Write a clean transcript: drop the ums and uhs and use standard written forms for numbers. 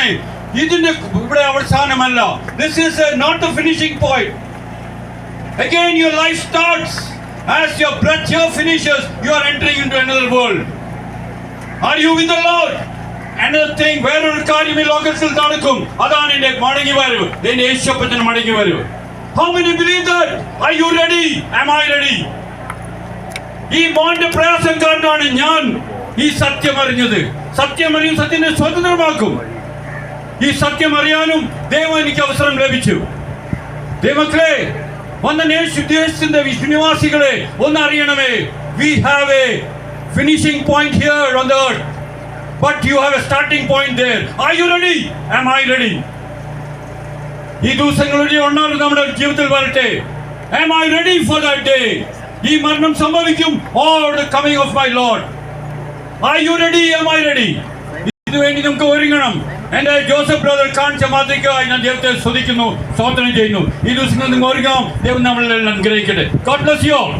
ശ്രദ്ധിക്കണേ, ഇതിന്റെ ഇവിടെ അവസാനമല്ല. This is not the finishing point. Again your life starts. As your breath here finishes, you are entering into another world. Are you with the Lord? Another thing, വേറൊരു കാര്യം ഈ ലോകത്തിൽ നടക്കും. അതാണ് എന്റെ മടങ്ങി വരവ്, എന്റെ യേശുപ്പച്ചന്റെ മടങ്ങി വരവ്. How many believe that? Are you ready? Am I ready? ഈ മോന്റെ പ്രയാസം കാരണമാണ് ഞാൻ ഈ സത്യം അറിഞ്ഞത്. സത്യം അറിയും സത്യത്തെ സ്വതന്ത്രമാക്കും. ഈ സത്യം അറിയാനും ദൈവം എനിക്ക് അവസരം ലഭിച്ചു. ദൈവമക്കളെ, യേശുദേശത്തിന്റെ വിശ്വാസികളെ ഒന്ന് അറിയണമേ, we have a finishing point here on the earth, but you have a starting point there. Are you ready? Am I ready? ഈ ദിവസങ്ങളുടെ ഒന്നാമത് നമ്മുടെ ജീവിതത്തിൽ വരട്ടെ. Am I ready for that day? ഈ മരണം സംഭവിക്കും. Oh, the coming of my Lord. Are you ready? Am I ready? ഇതിനുവേണ്ടി നമുക്ക് ഒരുങ്ങണം. എന്റെ ജോസഫ് ബ്രദർ കാണിച്ച മാതൃകയായി ഞാൻ ദൈവത്തെ സ്തുതിക്കുന്നു, സ്തോത്രം ചെയ്യുന്നു. ഈ ദിവസങ്ങളിൽ നിങ്ങൾ ഒരുങ്ങാം. ദൈവം നമ്മളെല്ലാം അനുഗ്രഹിക്കട്ടെ. God bless you all.